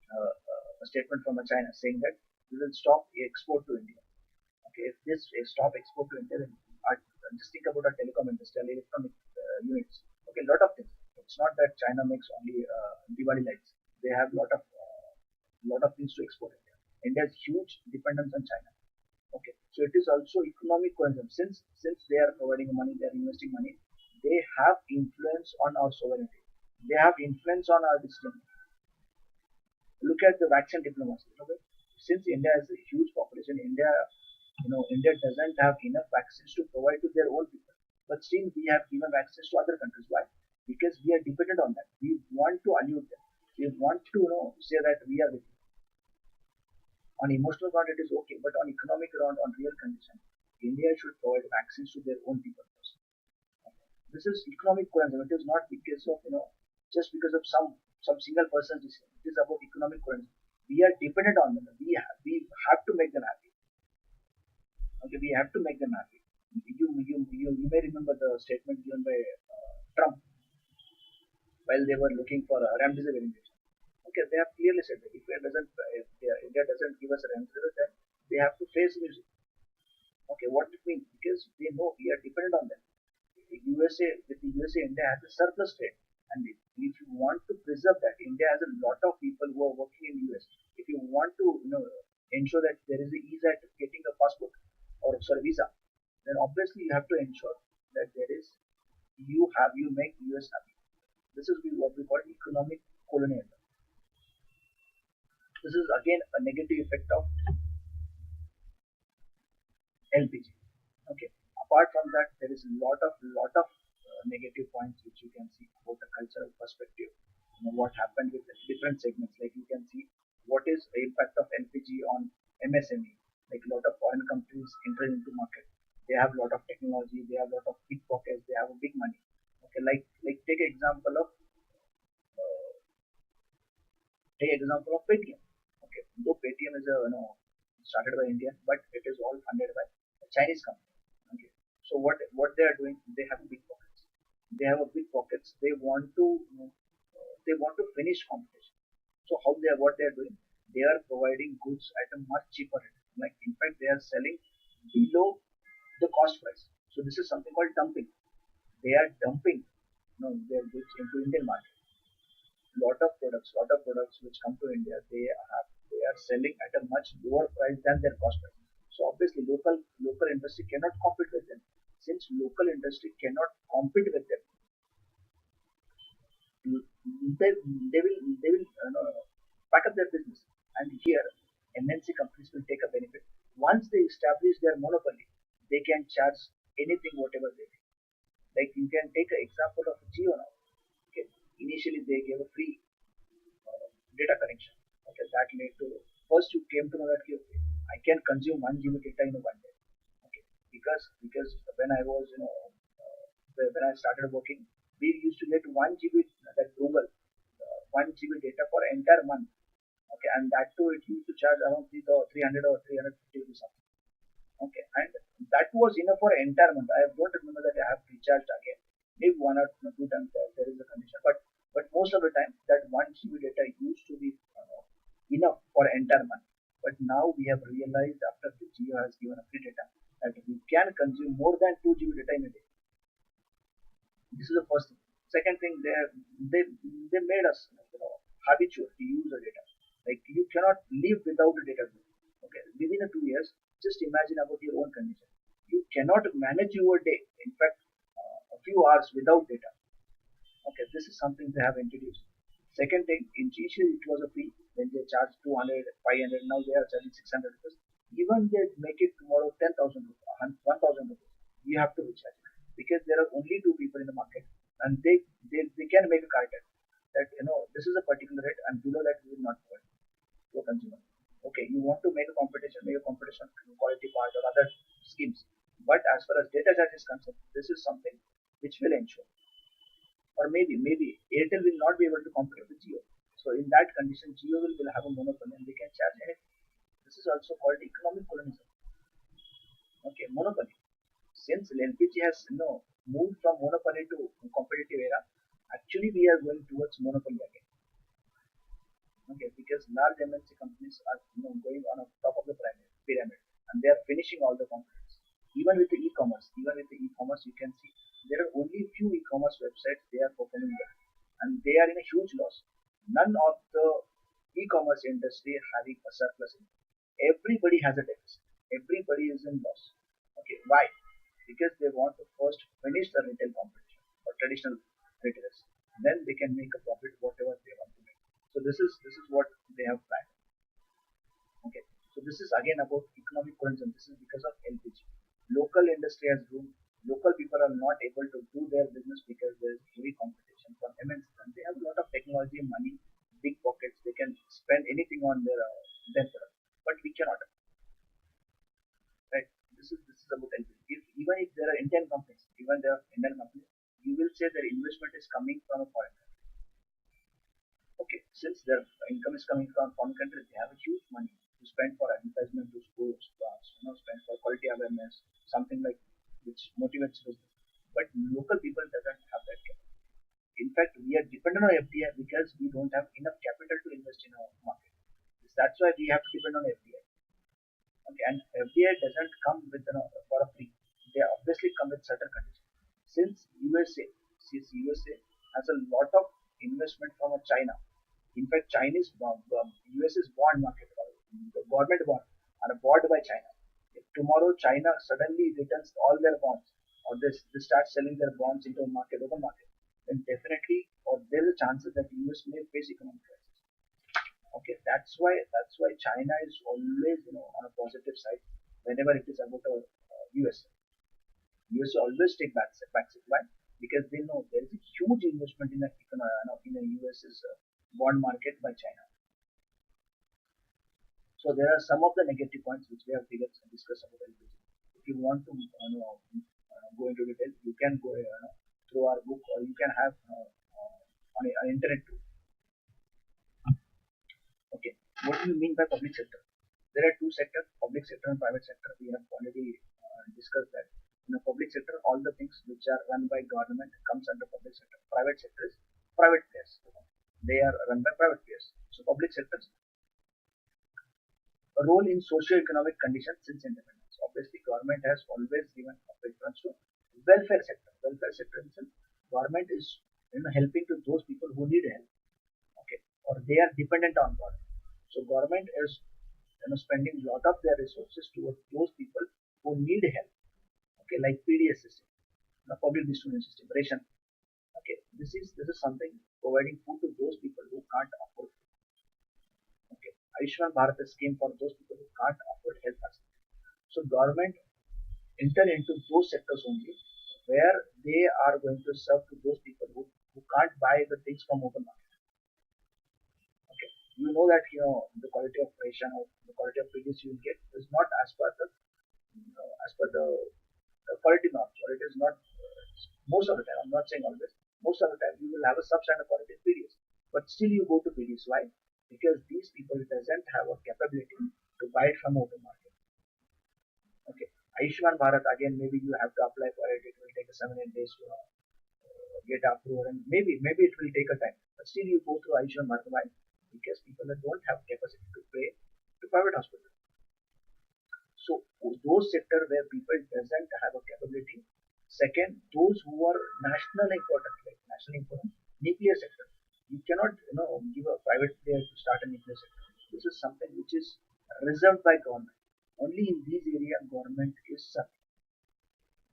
a statement from China saying that we will stop export to India. Okay, if this stop export to India, then just think about our telecom industry, electronic units. Okay, lot of things. It's not that China makes only Diwali lights. They have lot of things to export India. India has huge dependence on China. Okay, so it is also economic consumption. Since they are providing money, they are investing money. They have influence on our sovereignty. They have influence on our decision. Look at the vaccine diplomacy. Okay? Since India has a huge population, India doesn't have enough vaccines to provide to their own people. But still, we have given vaccines to other countries. Why? Because we are dependent on that. We want to allude them. We want to say that we are with you. On emotional ground, it is okay, but on economic ground, on real condition, India should provide vaccines to their own people first. This is economic cohesion. It is not because of just because of some single person's decision. It is about economic cohesion. We are dependent on them. We have to make them happy. Okay, we have to make them happy. You may remember the statement given by Trump while they were looking for a remdesivir injection. Okay, they have clearly said that if India doesn't give us a remdesivir, then they have to face music. Okay, what it means? Because they know we are dependent on them. With the USA, India has a surplus trade, and if you want to preserve that, India has a lot of people who are working in US. If you want to ensure that there is a ease at getting a passport or sorry visa, then obviously you have to ensure that you make US happy. This is what we call economic colonialism. This is again a negative effect of LPG. Okay. Apart from that, there is a lot of negative points which you can see about the cultural perspective. What happened with the different segments. Like you can see what is the impact of LPG on MSME. Like a lot of foreign companies entering into market. They have a lot of technology. They have a lot of big pockets. They have a big money. Okay. Like take example of Paytm. Okay. Though Paytm is a started by India, but it is all funded by a Chinese company. Okay. So what they are doing, they have big pockets. They have a big pockets. They want to finish competition. So how they are what they are doing? They are providing goods at a much cheaper rate. Like in fact, they are selling below the cost price. So this is something called dumping. They are dumping their goods into Indian market. Lot of products which come to India, they are selling at a much lower price than their cost price. So obviously, local industry cannot compete with them. Since local industry cannot compete with them, they will pack up their business. And here, MNC companies will take a benefit. Once they establish their monopoly, they can charge anything whatever they want. Like you can take an example of Geo now. Okay, initially they gave a free data connection. Okay, that led to first you came to know that okay, I can consume 1 GB data in a 1 day. Okay, because when I was when I started working, we used to get 1 GB that Google 1 GB data for entire month. Okay, and that too it used to charge around 300 or 350 rupees something. Okay, and that was enough for entire month. I don't remember that I have recharged again. Maybe one or two times there is a condition, but most of the time that 1 GB data used to be enough for entire month. But now we have realized after the Geo has given a free data that we can consume more than 2 GB data in a day. This is the first thing. Second thing, they made us habitual to use the data. Like you cannot live without the data. Okay, within a 2 years, just imagine about your own condition. You cannot manage your day. In fact, a few hours without data. Okay, this is something they have introduced. Second thing, initially it was a fee. Then they charge 200, 500. Now they are charging 600 rupees. Even they make it tomorrow 10,000 rupees, 1,000 rupees. You have to recharge because there are only two people in the market, and they can make a cartel that this is a particular rate, and below that we will not provide to a consumer. Okay, you want to make a competition quality part or other schemes. But as far as data charge is concerned, this is something which will ensure. Or maybe Airtel will not be able to compete with Jio. So in that condition, Jio will have a monopoly and they can charge anything. This is also called economic colonialism. Okay, monopoly. Since LPG has moved from monopoly to competitive era, actually we are going towards monopoly again. Okay, because large MNC companies are going on the top of the pyramid, and they are finishing all the companies. Even with the e-commerce, you can see there are only few e-commerce websites they are performing well, and they are in a huge loss. None of the e-commerce industry having a surplus. Everybody has a deficit. Everybody is in loss. Okay, why? Because they want to first finish the retail competition or traditional retailers. Then they can make a profit whatever they want to make. So this is what they have planned. Okay. So this is again about economic collision. This is because of LPG. Local industry has grown. Local people are not able to do their business because there is heavy competition from MNCs. And they have a lot of technology, money, big pockets. They can spend anything on their product. But we cannot. Right? This is about LPG. Even if there are Indian companies, you will say their investment is coming from a foreign country. Okay, since their income is coming from foreign countries, they have a huge money to spend for advertisement to schools, spend for quality awareness, something like which motivates business. But local people doesn't have that capital. In fact, we are dependent on FDI because we don't have enough capital to invest in our market. That's why we have to depend on FDI. Okay, and FDI doesn't come with for a free. They obviously come with certain conditions. Since USA has a lot of investment from China. In fact, US's bond market, the government bond, are bought by China. If tomorrow China suddenly returns all their bonds, or they start selling their bonds into a open market, then definitely, or there is a chance that US may face economic crisis. Okay, that's why China is always on a positive side whenever it is about US. USA always take back seat. Why? Because they know there is a huge investment in the US's bond market by China. So there are some of the negative points which we have discussed about LPG. If you want to go into detail, you can go through our book, or you can have on internet too. Okay, what do you mean by public sector? There are two sectors, public sector and private sector. We have already discussed that. In the public sector, all the things which are run by government comes under public sector. Private sector is private players. They are run by private players. So public sectors a role in socio-economic conditions since independence. Obviously, government has always given a preference to welfare sector. Welfare sector in sense, government is helping to those people who need help. Okay, or they are dependent on government. So government is spending a lot of their resources towards those people who need help. Okay, like PDS system, public distribution system, ration. Okay, this is something providing food to those people who can't afford. Okay, Ayushman Bharat scheme for those people who can't afford health facilities. So government enter into those sectors only where they are going to serve to those people who can't buy the things from open market. Okay, you know that the quality of ration or the quality of produce you get is not as per the quality norms, or it is not most of the time. I'm not saying always. Most of the time, you will have a substandard quality PDS, but still you go to PDS. Why? Because these people doesn't have a capability to buy it from open market. Okay, Ayushman Bharat again. Maybe you have to apply for it. It will take 7 8 days to get approved, and maybe it will take a time. But still, you go through Ayushman Bharat. Why? Because people that don't have capacity to pay to private hospital. So those sector where people doesn't have a capability. Second, those who are national important, like national important, nuclear sector. You cannot give a private player to start a nuclear sector. This is something which is reserved by government. Only in these areas government is serving.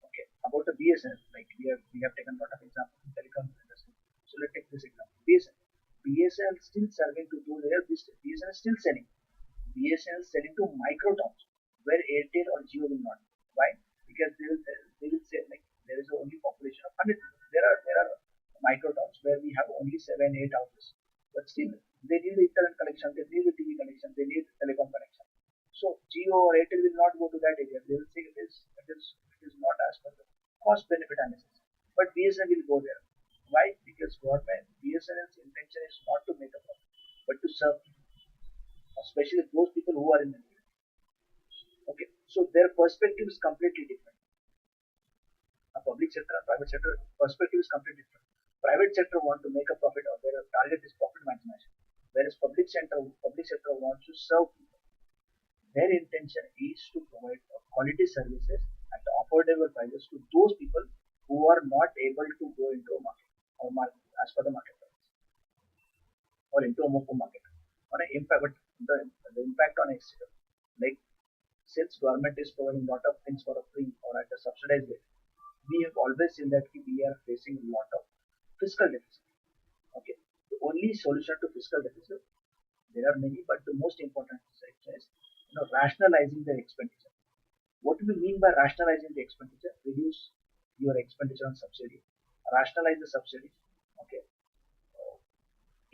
Okay, about the BSNL, like we have taken a lot of examples in telecom industry. So let's take this example. BSNL. BSNL still serving to those areas. BSNL still selling. BSNL selling to micro towns where Airtel or Jio will not. Why? Because they will say like there is only population of 100 people. There are micro towns where we have only 7 8 houses, but still they need internet connection, they need a TV connection, they need telecom connection. So Jio or Airtel will not go to that area. They will say it is not as per the cost benefit analysis. But BSNL will go there. Why? Because government BSNL's intention is not to make a profit, but to serve people, especially those people who are in the need. Okay, so their perspective is completely different. A public sector and private sector perspective is completely different. Private sector want to make a profit, or their target is profit maximization, whereas public sector wants to serve people. Their intention is to provide quality services at affordable prices to those people who are not able to go into a market or market as per the market price or into a open market. On an impact, but the impact on exchequer, like since government is providing a lot of things for a free or at a subsidized rate, we have always seen that we are facing a lot of fiscal deficit. Okay, the only solution to fiscal deficit, there are many, but the most important is rationalizing the expenditure. What do we mean by rationalizing the expenditure? Reduce your expenditure on subsidy, rationalize the subsidies. Okay,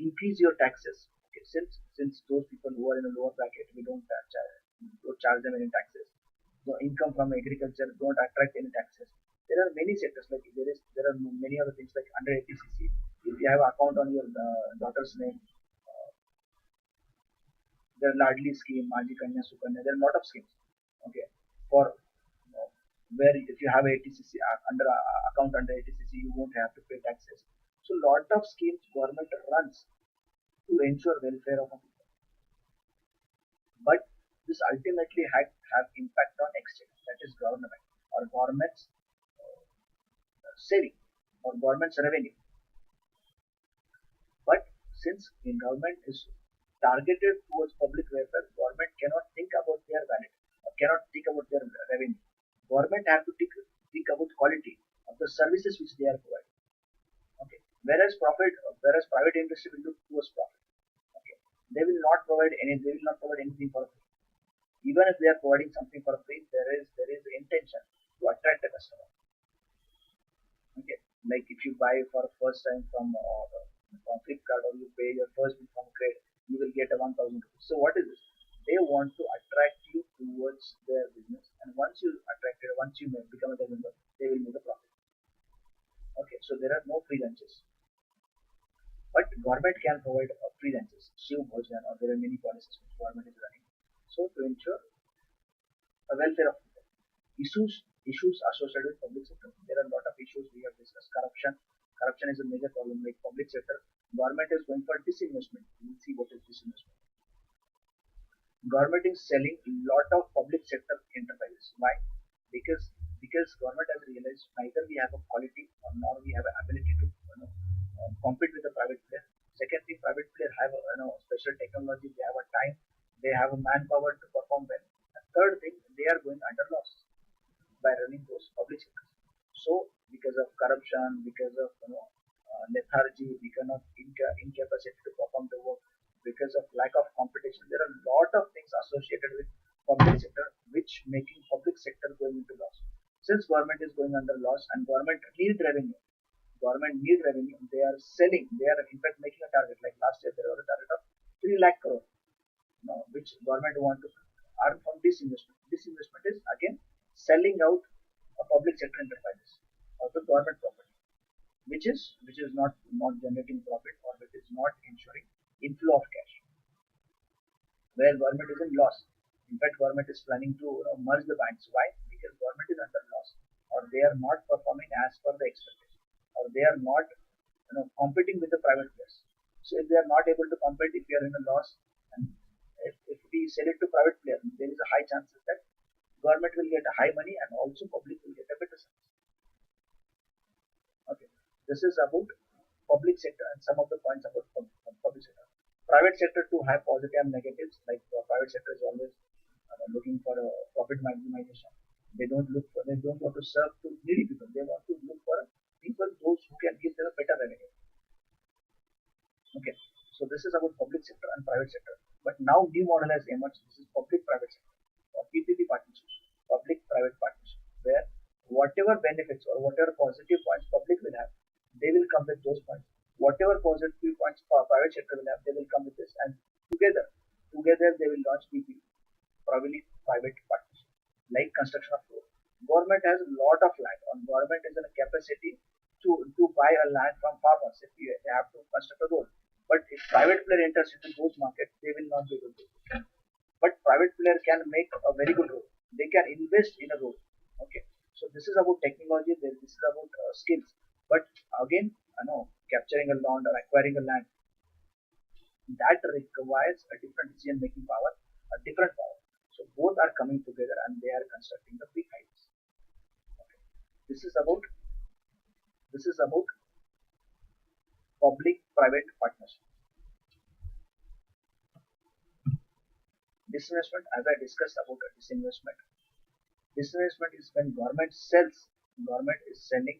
increase your taxes. Okay, since those people who are in a lower bracket, we don't charge them any taxes. The income from agriculture don't attract any taxes. There are many sectors like there are many other things like under 80cc. If you have account on your daughter's name, there are Ladli scheme, Maji Kanya, Sukanya. There are a lot of schemes. Okay, for where if you have 80cc under account under 80cc, you won't have to pay taxes. So lot of schemes government runs to ensure welfare of people. But this ultimately have impact on exchequer, that is government or government's saving or government's revenue. But since the government is targeted towards public welfare, government cannot think about their vanity or cannot think about their revenue. Government have to think about quality of the services which they are providing. Okay. Whereas private industry will look towards profit. Okay. They will not provide anything for free. Even if they are providing something for free, there is intention to attract the customer. Okay, like if you buy for the first time from Flipkart, or you pay your first bill from credit, you will get a 1,000 rupees. So what is this? They want to attract you towards their business, and once you become a member, they will make a profit. Okay, so there are no free lunches, but government can provide free lunches, Shiv Bhojan, or there are many policies which government is running. So to ensure a welfare of people. Issues associated with public sector. There are a lot of issues we have discussed. Corruption is a major problem. Like public sector, government is going for disinvestment. We will see what is disinvestment. Government is selling a lot of public sector enterprises. Why? Because government has realized neither we have a quality or nor we have an ability to compete with the private player. Second thing, private player have special technology. They have a time. They have a manpower to perform well. And third thing, they are going under loss by running those public sectors. So because of corruption, because of lethargy, because of incapacity to perform the work, because of lack of competition, there are a lot of things associated with public sector which making public sector going into loss. Since government is going under loss and government need revenue, they are selling. They are in fact making a target. Like last year, there was a target of 3 lakh crore, which government want to earn from this investment. This investment is again selling out a public sector enterprises or the government property, which is not generating profit, or which is not ensuring inflow of cash, where government is in loss. In fact, government is planning to merge the banks. Why? Because government is under loss, or they are not performing as per the expectation, or they are not competing with the private players. So if they are not able to compete, if you are in a loss, and if we sell it to private player, there is a high chances that government will get a high money and also public will get a better service. Okay, this is about public sector and some of the points about public sector. Private sector too have positive and negatives. Like private sector is always looking for a profit maximization. They don't want to serve to needy people. They want to look for people those who can give them a better revenue. Okay, so this is about public sector and private sector. But now new model has emerged. This is public-private sector or PPP partnership, public-private partnership, where whatever benefits or whatever positive points public will have, they will come with those points. Whatever positive points private sector will have, they will come with this, and together they will launch PPP, probably private partnership, like construction of road. Government has a lot of land, and government is in a capacity to buy a land from farmers if they have to construct a road. But if private player enters into those markets, they will not be able to. But private player can make a very good road. They can invest in a road. Okay. So this is about technology. This is about skills. But again, capturing a land or acquiring a land, that requires a different decision making power, a different power. So both are coming together and they are constructing the big heights. Okay. This is about public-private partnership. Disinvestment, as I discussed about a disinvestment. Disinvestment is when government is selling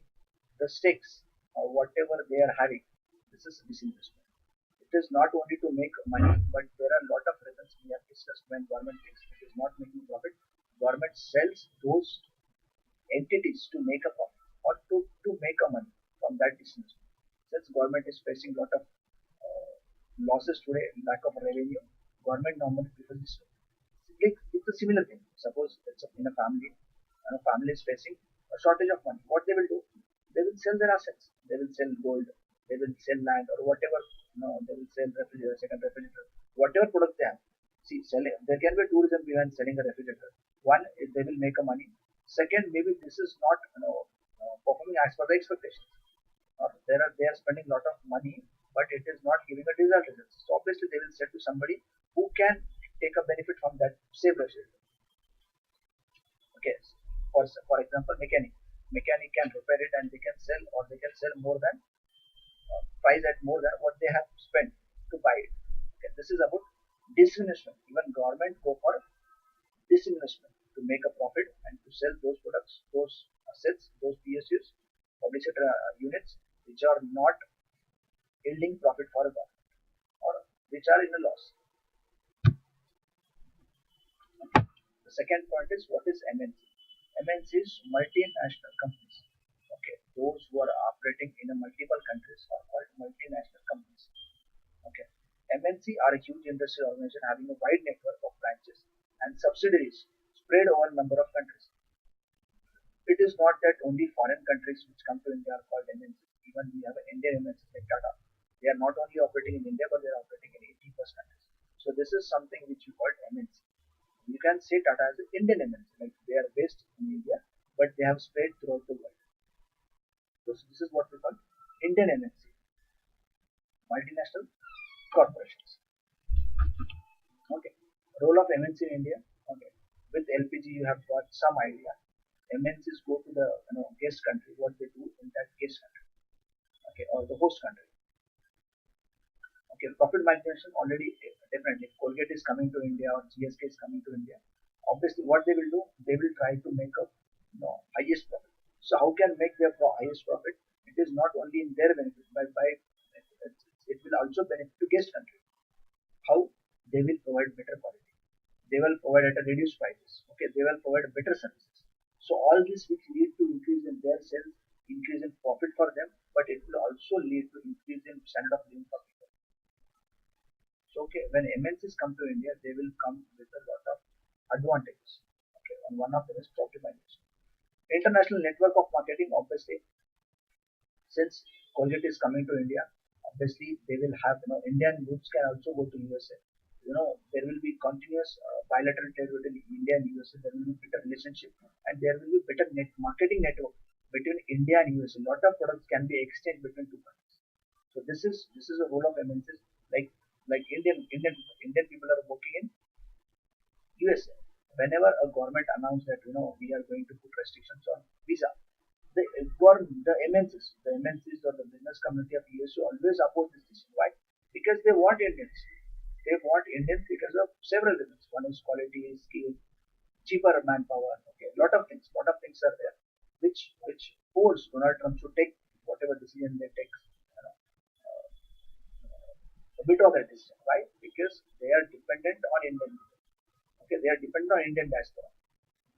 the stakes or whatever they are having. This is disinvestment. It is not only to make money, but there are a lot of reasons we have discussed. When government thinks it is not making profit, government sells those entities to make a profit or to make a money from that disinvestment. Since government is facing a lot of losses today, lack of revenue, government normally prefers this. It's a similar thing. Suppose it's in a family, and a family is facing a shortage of money. What they will do? They will sell their assets. They will sell gold. They will sell land or whatever. They will sell refrigerator, second refrigerator, whatever product they have. See, selling. There can be two reasons behind selling a refrigerator. One is they will make a money. Second, maybe this is not performing as per the expectations. Or they are spending a lot of money, but it is not giving a desired result. So obviously they will sell to somebody who can take a benefit from that same refrigerator. Okay. For example, mechanic can repair it and they can sell, or they can sell more than price at more than what they have spent to buy it. Okay. This is about disinvestment. Even government go for disinvestment to make a profit and to sell those products, those assets, those PSUs, public sector units, which are not yielding profit for a government or which are in a loss. The second point is what is MNC? MNC is multinational companies. Okay, those who are operating in a multiple countries are called multinational companies. Okay, MNC are a huge industrial organization having a wide network of branches and subsidiaries spread over a number of countries. It is not that only foreign countries which come to India are called MNC. Even we have an Indian MNC like Tata. They are not only operating in India, but they are operating in 80 plus countries. So this is something which we call MNC. You can say Tata as an Indian MNC, like they are based in India, but they have spread throughout the world. So this is what we call Indian MNC, multinational corporations. Okay. Role of MNC in India. Okay. With LPG, you have got some idea. MNCs go to the guest country, what they do in that guest country, okay, or the host country. Okay, profit maximization already definitely. Colgate is coming to India or GSK is coming to India. Obviously, what they will do, they will try to make a highest profit. So how can make their highest profit? It is not only in their benefit, but by it will also benefit to guest country. How? They will provide better quality. They will provide at a reduced prices. Okay, they will provide better services. So all this which lead to increase in their sales, increase in profit for them, but it will also lead to increase in standard of living for people. So okay, when MNCs come to India, they will come with a lot of advantages. Okay, and one of them is profit maximization. International network of marketing, obviously, since Colgate is coming to India, obviously they will have Indian goods can also go to USA. There will be continuous bilateral trade between India and USA. There will be better relationship, and there will be better marketing network between India and USA. A lot of products can be exchanged between two countries. So this is a role of MNCs. Like Indian people are working in USA. Whenever a government announces that we are going to put restrictions on visa, the MNCs or the business community of USA always oppose this decision. Why? Because they want Indians. They want Indians because of several reasons. One is quality, skill, cheaper manpower. Okay, lot of things are there, which force Donald Trump to take whatever decision they take. A bit of a decision. Why? Because they are dependent on Indian. Okay, they are dependent on Indian diaspora.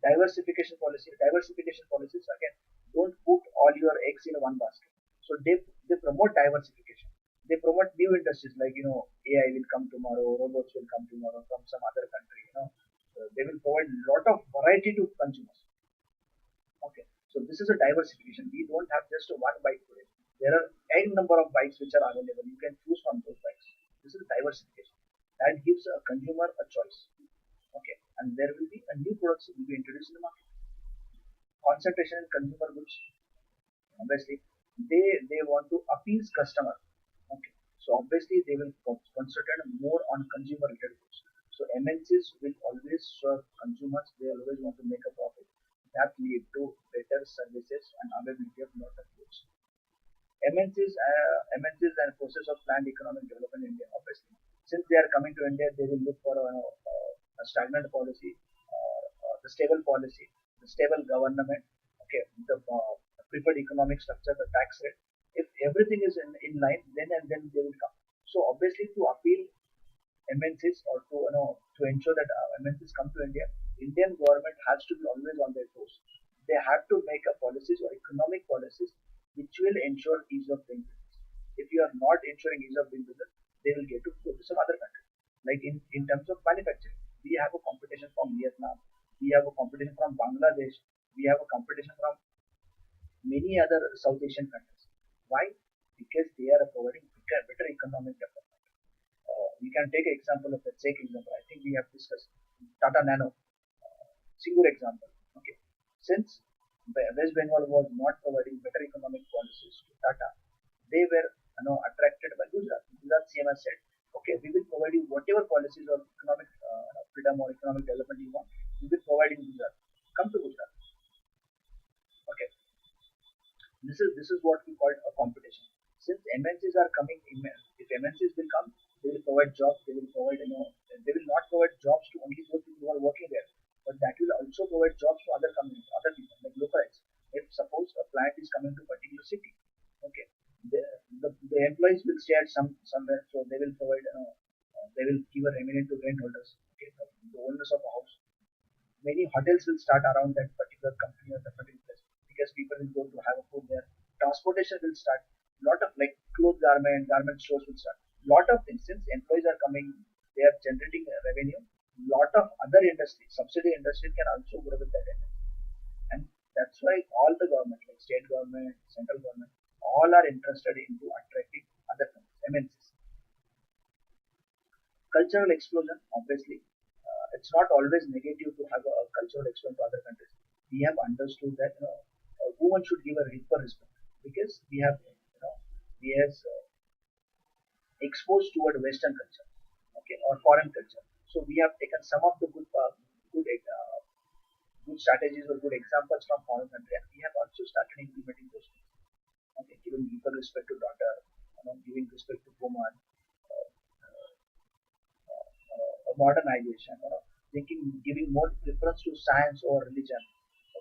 Diversification policies again. Don't put all your eggs in one basket. So they promote diversification. They promote new industries like AI will come tomorrow, robots will come tomorrow from some other country. They will provide a lot of variety to consumers. Okay, so this is a diversification. We don't have just one bike today. There are n number of bikes which are available. You can choose from those bikes. This is diversification. That gives a consumer a choice. Okay, and there will be a new products will be introduced in the market. Concentration in consumer goods. Obviously, they want to appease customer. Okay, so obviously they will concentrate more on consumer related goods. So MNCs will always serve consumers. They always want to make a profit. That lead to better services and availability of lot of goods. MNCs and process of planned economic development in India. Obviously, since they are coming to India, they will look for a stagnant policy, the stable policy, the stable government. Okay, the preferred economic structure, the tax rate. If everything is in line, then they will come. So obviously, to appeal MNCs or to ensure that MNCs come to India, Indian government has to be always on their toes. They have to make a policies or economic policies which will ensure ease of doing business. If you are not ensuring ease of doing business, they will get to go to some other country. Like in terms of manufacturing, we have a competition from Vietnam, we have a competition from Bangladesh, we have a competition from many other South Asian countries. Why? Because they are providing better economic development. We can take an example of the Czech example. I think we have discussed Tata Nano, single example. Okay, since West Bengal was not providing better economic policies to Tata, they were attracted by Gujarat. Gujarat CM has said, okay, we will provide you whatever policies or economic freedom or economic development you want. We will provide in Gujarat. Come to Gujarat. Okay, this is what we call a competition. Since MNCs are coming, if MNCs will come, they will provide jobs. They will provide they will not provide jobs to only those people who are working there, but that will also provide jobs to other companies, other people like localites. If suppose a plant is coming to a particular city, okay, the employees will stay at somewhere, so they will provide they will give a remaining to rent holders, okay, the owners of a house. hotels will start around that particular company or the particular place because people will go to have a food there. Transportation will start. Lot of like cloth garment stores will start. Lot of things since employees are coming, they are generating revenue. Lot of other industries, subsidy industry can also grow with that energy. And that's why all the government, like state government, central government, all are interested into attracting other countries, MNCs. Cultural explosion, obviously, it's not always negative to have a cultural explosion to other countries. We have understood that a woman should give a equal respect because we have exposed toward Western culture, okay, or foreign culture. So we have taken some of the good strategies or good examples from foreign country, and we have also started implementing those things. Okay, giving equal respect to daughter, giving respect to woman, uh, modernization, giving more preference to science or religion.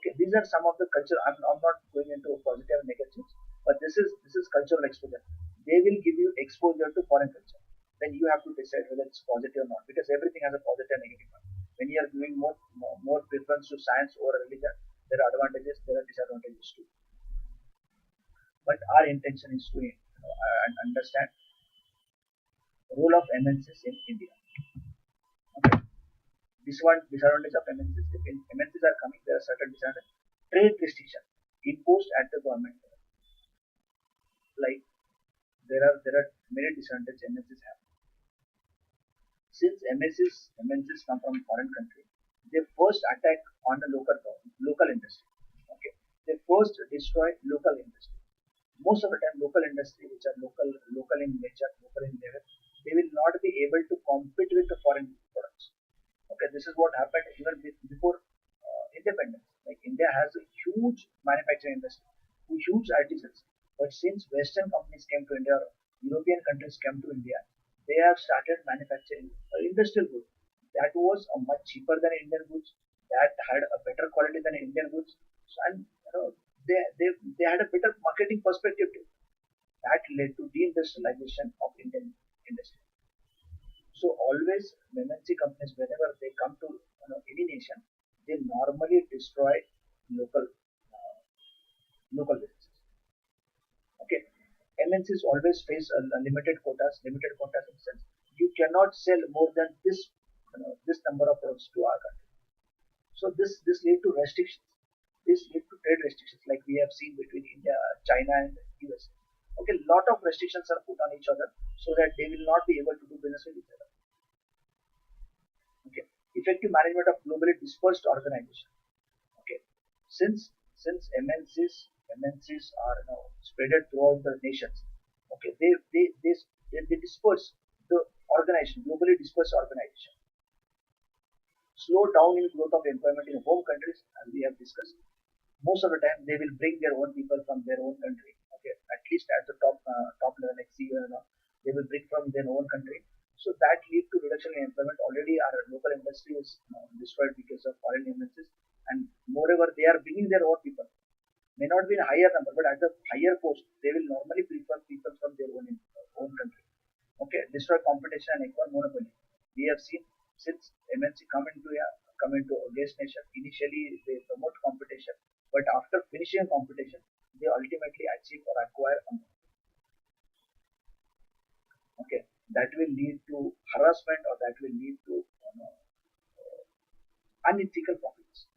Okay, these are some of the culture. I'm not going into positive and negatives, but this is cultural exposure. They will give you exposure to foreign culture. Then you have to decide whether it's positive or not, because everything has a positive and negative one. When you are giving more preference to science or religion, there are advantages, there are disadvantages too. But our intention is to understand role of MNCs in India. Okay. This one disadvantage of MNCs. If MNCs are coming, there are certain disadvantages. Trade restriction imposed at the government level. Like there are many disadvantages MNCs have. Since MNCs come from foreign country, they first attack on the local industry. Okay, they first destroy local industry. Most of the time, local industry which are local in nature, local in level, they will not be able to compete with the foreign products. Okay, this is what happened even before independence. Like India has a huge manufacturing industry, huge artisans. But since Western companies came to India, European countries came to India, they have started manufacturing industrial goods. That was much cheaper than Indian goods. That had a better quality than Indian goods, and they had a better marketing perspective too. That led to deindustrialization of Indian industry. So always MNC companies, whenever they come to any nation, they normally destroy local local businesses. Okay, MNCs always face a limited quotas in the sense you cannot sell more than this number of products to our country. So this lead to restrictions. This lead to trade restrictions like we have seen between India, China, and US. Okay, lot of restrictions are put on each other so that they will not be able to do business with each other. Okay, effective management of globally dispersed organization. Okay, since MNCs are now spread throughout the nations. Okay, they disperse the organization, globally dispersed organization. Slow down in growth of employment in home countries, as we have discussed. Most of the time, they will bring their own people from their own country. Okay, at least at the top level, like CEO, they will bring from their own country. So that lead to reduction in employment. Already, our local industry is destroyed because of foreign MNCs, and moreover, they are bringing their own people. May not be in a higher number, but at the higher post, they will normally prefer people from their own country. Okay, destroy competition and acquire monopoly. We have seen since MNC come into a guest nation, initially they promote competition, but after finishing competition, they ultimately achieve or acquire a monopoly. Okay, that will lead to harassment or that will lead to unethical profits.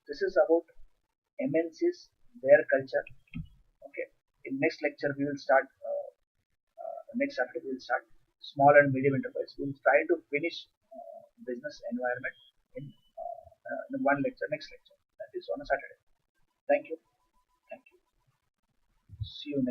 This is about MNCs, their culture. Okay, in next lecture we will start. Next chapter we will start small and medium enterprise. We will try to finish business environment in one lecture, next lecture. That is on a Saturday. Thank you. Thank you. See you next.